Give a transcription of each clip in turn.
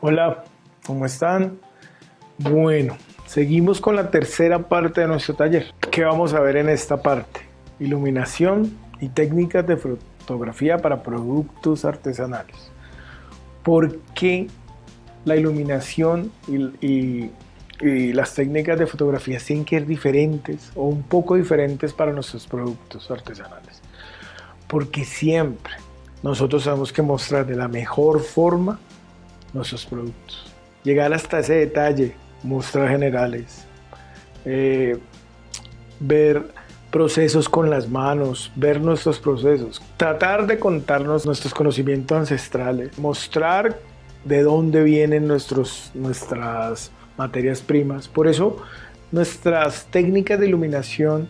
Hola, ¿cómo están? Bueno, seguimos con la tercera parte de nuestro taller. ¿Qué vamos a ver en esta parte? Iluminación y técnicas de fotografía para productos artesanales. ¿Por qué la iluminación y las técnicas de fotografía tienen que ser diferentes o un poco diferentes para nuestros productos artesanales? Porque siempre nosotros tenemos que mostrar de la mejor forma nuestros productos. Llegar hasta ese detalle, mostrar generales, ver procesos con las manos, ver nuestros procesos, tratar de contarnos nuestros conocimientos ancestrales, mostrar de dónde vienen nuestras materias primas. Por eso nuestras técnicas de iluminación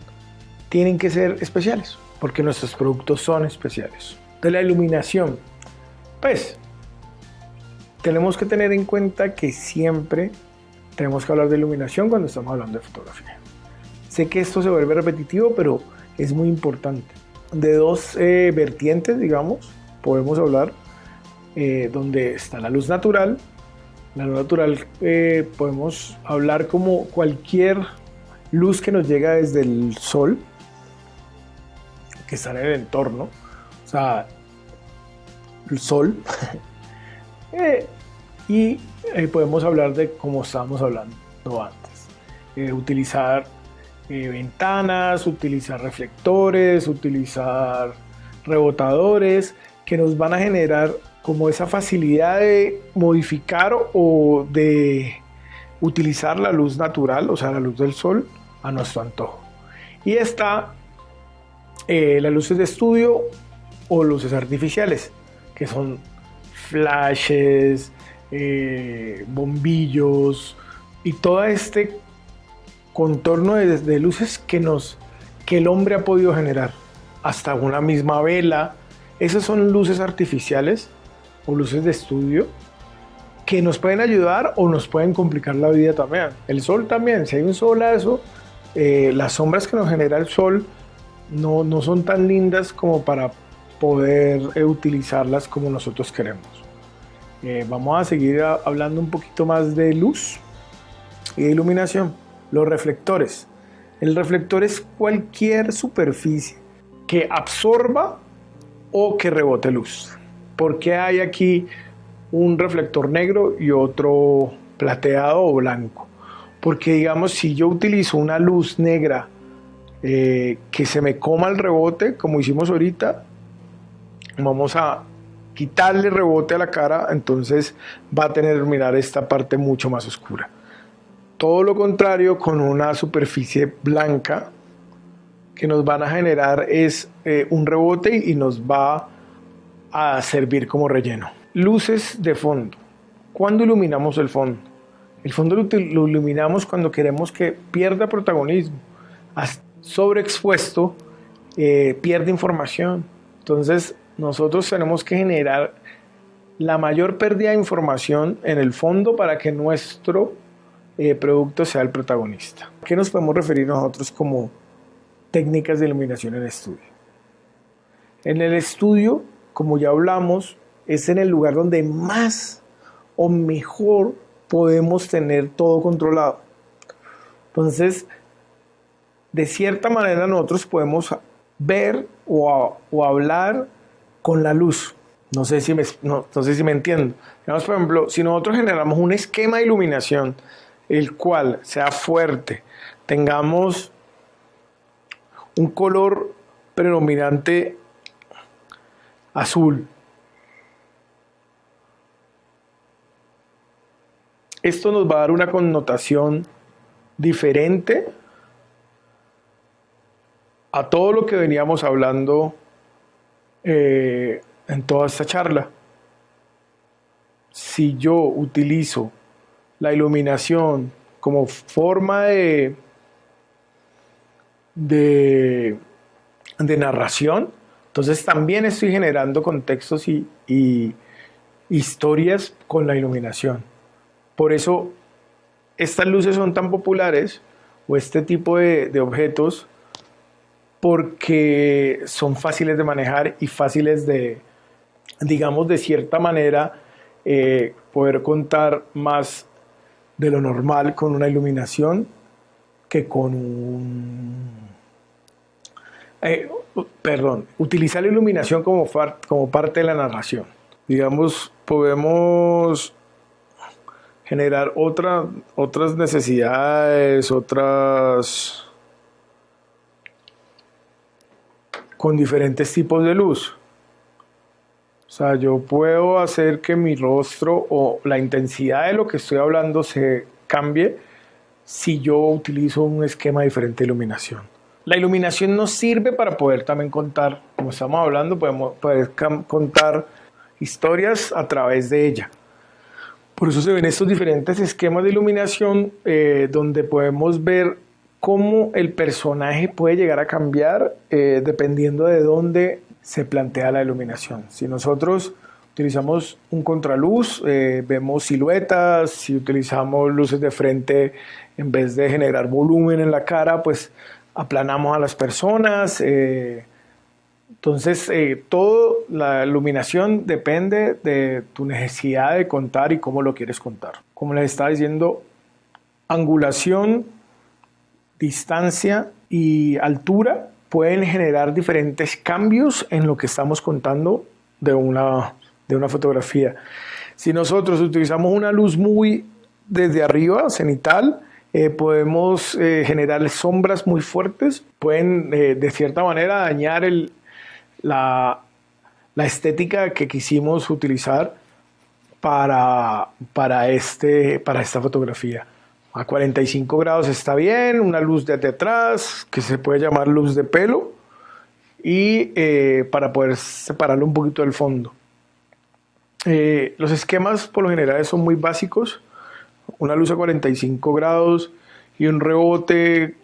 tienen que ser especiales, porque nuestros productos son especiales. De la iluminación, pues tenemos que tener en cuenta que siempre tenemos que hablar de iluminación cuando estamos hablando de fotografía. Sé que esto se vuelve repetitivo, pero es muy importante. De dos vertientes, digamos, podemos hablar, donde está la luz natural. La luz natural podemos hablar como cualquier luz que nos llega desde el sol, que está en el entorno, o sea, el sol. Y podemos hablar de como estábamos hablando antes, utilizar ventanas, utilizar reflectores, utilizar rebotadores que nos van a generar como esa facilidad de modificar o de utilizar la luz natural, o sea, la luz del sol a nuestro antojo. Y está las luces de estudio o luces artificiales, que son flashes, bombillos y todo este contorno de luces que el hombre ha podido generar, hasta una misma vela. Esas son luces artificiales o luces de estudio que nos pueden ayudar o nos pueden complicar la vida también. El sol también, si hay un solazo, las sombras que nos genera el sol no son tan lindas como para poder utilizarlas como nosotros queremos. Vamos a seguir hablando un poquito más de luz y de iluminación. Los reflectores. El reflector es cualquier superficie que absorba o que rebote luz. ¿Por qué hay aquí un reflector negro y otro plateado o blanco? Porque digamos, si yo utilizo una luz negra que se me coma el rebote, como hicimos ahorita, vamos a quitarle rebote a la cara, entonces va a mirar esta parte mucho más oscura. Todo lo contrario con una superficie blanca, que nos van a generar es un rebote y nos va a servir como relleno. Luces de fondo. ¿Cuándo iluminamos el fondo? El fondo lo iluminamos cuando queremos que pierda protagonismo. Sobreexpuesto, pierde información. Entonces nosotros tenemos que generar la mayor pérdida de información en el fondo para que nuestro producto sea el protagonista. ¿A qué nos podemos referir nosotros como técnicas de iluminación en estudio? En el estudio, como ya hablamos, es en el lugar donde más o mejor podemos tener todo controlado. Entonces, de cierta manera nosotros podemos ver o hablar con la luz. No sé si me entiendo. Digamos, por ejemplo, si nosotros generamos un esquema de iluminación, el cual sea fuerte, tengamos un color predominante azul, esto nos va a dar una connotación diferente a todo lo que veníamos hablando en toda esta charla. Si yo utilizo la iluminación como forma de narración, entonces también estoy generando contextos y historias con la iluminación. Por eso estas luces son tan populares, o este tipo de objetos, porque son fáciles de manejar y fáciles de, digamos, de cierta manera, poder contar más de lo normal con una iluminación que con utilizar la iluminación como parte de la narración. Digamos, podemos generar otras necesidades, con diferentes tipos de luz. O sea, yo puedo hacer que mi rostro o la intensidad de lo que estoy hablando se cambie si yo utilizo un esquema diferente de iluminación. La iluminación nos sirve para poder también contar, como estamos hablando, podemos poder contar historias a través de ella. Por eso se ven estos diferentes esquemas de iluminación donde podemos ver cómo el personaje puede llegar a cambiar dependiendo de dónde se plantea la iluminación. Si nosotros utilizamos un contraluz, vemos siluetas. Si utilizamos luces de frente, en vez de generar volumen en la cara, pues aplanamos a las personas. Entonces, toda la iluminación depende de tu necesidad de contar y cómo lo quieres contar. Como les estaba diciendo, angulación, distancia y altura pueden generar diferentes cambios en lo que estamos contando de una fotografía. Si nosotros utilizamos una luz muy desde arriba, cenital, podemos generar sombras muy fuertes, pueden de cierta manera dañar la estética que quisimos utilizar para esta fotografía. A 45 grados está bien, una luz de atrás, que se puede llamar luz de pelo, y para poder separarlo un poquito del fondo. Los esquemas por lo general son muy básicos. Una luz a 45 grados y un rebote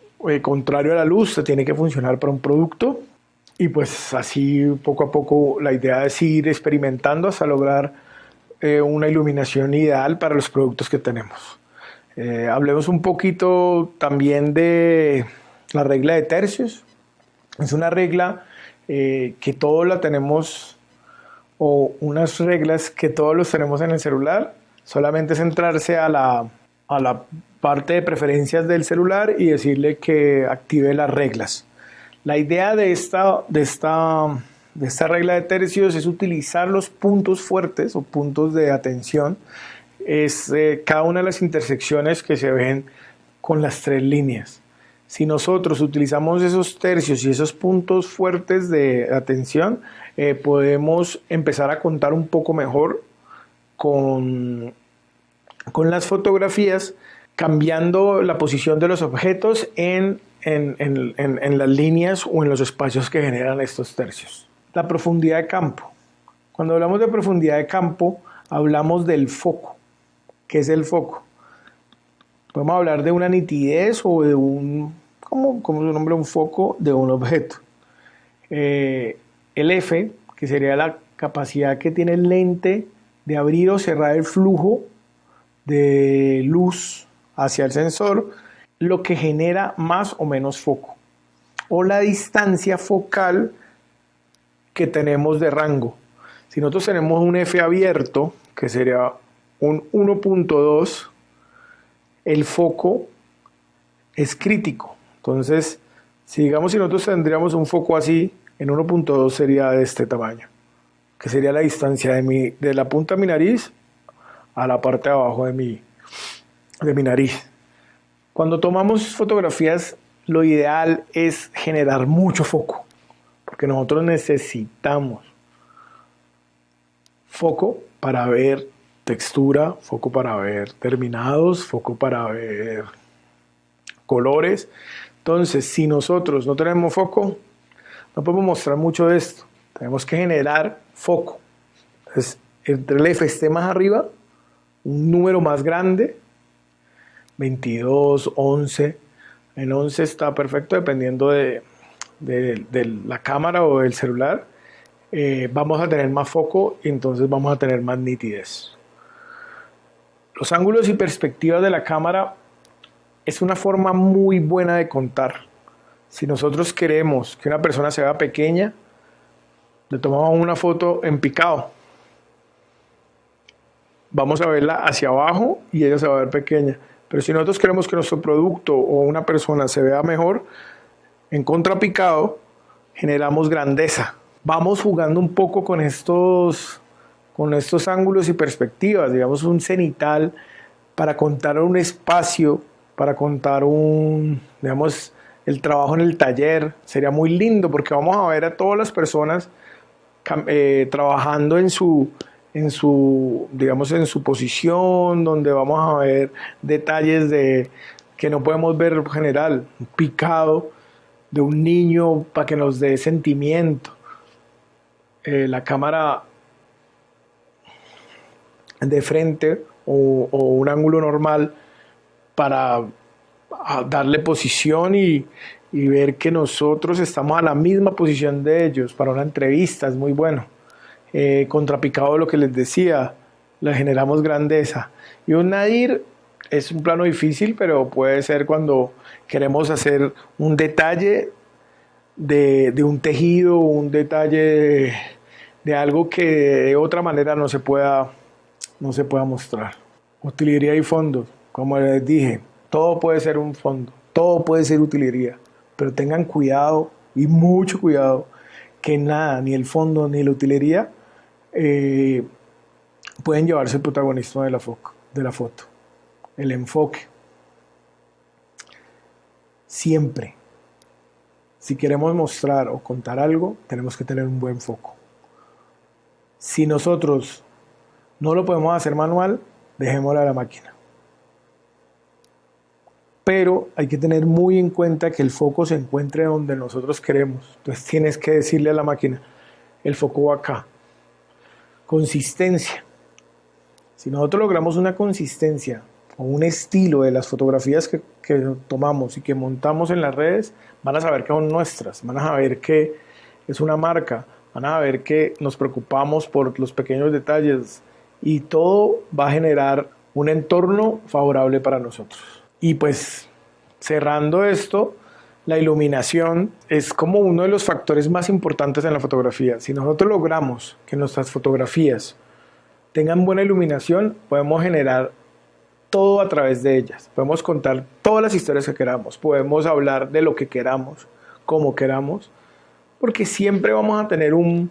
contrario a la luz se tiene que funcionar para un producto. Y pues así poco a poco la idea es ir experimentando hasta lograr una iluminación ideal para los productos que tenemos. Hablemos un poquito también de la regla de tercios. Es una regla que todos la tenemos, o unas reglas que todos los tenemos en el celular. Solamente es centrarse a la parte de preferencias del celular y decirle que active las reglas. La idea de esta regla de tercios es utilizar los puntos fuertes o puntos de atención. Es cada una de las intersecciones que se ven con las tres líneas. Si nosotros utilizamos esos tercios y esos puntos fuertes de atención, podemos empezar a contar un poco mejor con las fotografías, cambiando la posición de los objetos en las líneas o en los espacios que generan estos tercios. La profundidad de campo. Cuando hablamos de profundidad de campo, hablamos del foco. ¿Qué es el foco? Podemos hablar de una nitidez o de como su nombre, un foco de un objeto. El F, que sería la capacidad que tiene el lente de abrir o cerrar el flujo de luz hacia el sensor, lo que genera más o menos foco. O la distancia focal que tenemos de rango. Si nosotros tenemos un F abierto, que sería un 1.2, el foco es crítico. Entonces, si nosotros tendríamos un foco así, en 1.2 sería de este tamaño, que sería la distancia de la punta de mi nariz a la parte de abajo de mi nariz. Cuando tomamos fotografías, lo ideal es generar mucho foco, porque nosotros necesitamos foco para ver textura, foco para ver terminados, foco para ver colores. Entonces, si nosotros no tenemos foco, no podemos mostrar mucho de esto. Tenemos que generar foco. Entonces, entre el F esté más arriba, un número más grande, 22, 11. En 11 está perfecto dependiendo de la cámara o del celular. Vamos a tener más foco y entonces vamos a tener más nitidez. Los ángulos y perspectivas de la cámara es una forma muy buena de contar. Si nosotros queremos que una persona se vea pequeña, le tomamos una foto en picado. vamos a verla hacia abajo y ella se va a ver pequeña. Pero si nosotros queremos que nuestro producto o una persona se vea mejor, en contrapicado, generamos grandeza. Vamos jugando un poco con estos ángulos y perspectivas, digamos un cenital para contar un espacio, para contar digamos, el trabajo en el taller. Sería muy lindo porque vamos a ver a todas las personas trabajando digamos, en su posición, donde vamos a ver detalles que no podemos ver en general, un picado de un niño para que nos dé sentimiento. La cámara de frente o un ángulo normal para darle posición y ver que nosotros estamos a la misma posición de ellos. Para una entrevista es muy bueno. Contrapicado lo que les decía, le generamos grandeza. Y un nadir es un plano difícil, pero puede ser cuando queremos hacer un detalle de un tejido, un detalle de algo que de otra manera no se pueda mostrar. Utilería y fondos, como les dije, todo puede ser un fondo, todo puede ser utilería, pero tengan cuidado y mucho cuidado que nada, ni el fondo ni la utilería pueden llevarse el protagonismo de la foto, el enfoque. Siempre, si queremos mostrar o contar algo, tenemos que tener un buen foco. Si nosotros no lo podemos hacer manual, dejémoslo a la máquina. Pero hay que tener muy en cuenta que el foco se encuentre donde nosotros queremos. Entonces tienes que decirle a la máquina, el foco va acá. Consistencia. Si nosotros logramos una consistencia o un estilo de las fotografías que tomamos y que montamos en las redes, van a saber que son nuestras, van a saber que es una marca, van a ver que nos preocupamos por los pequeños detalles y todo va a generar un entorno favorable para nosotros. Y pues cerrando esto, la iluminación es como uno de los factores más importantes en la fotografía. Si nosotros logramos que nuestras fotografías tengan buena iluminación, podemos generar todo a través de ellas. Podemos contar todas las historias que queramos, podemos hablar de lo que queramos, como queramos, porque siempre vamos a tener un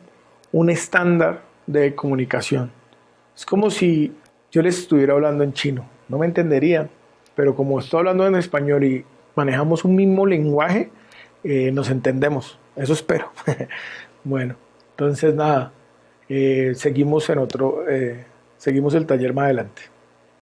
estándar de comunicación. Es como si yo les estuviera hablando en chino, no me entenderían, pero como estoy hablando en español y manejamos un mismo lenguaje, nos entendemos, eso espero. Bueno, entonces nada, seguimos el taller más adelante.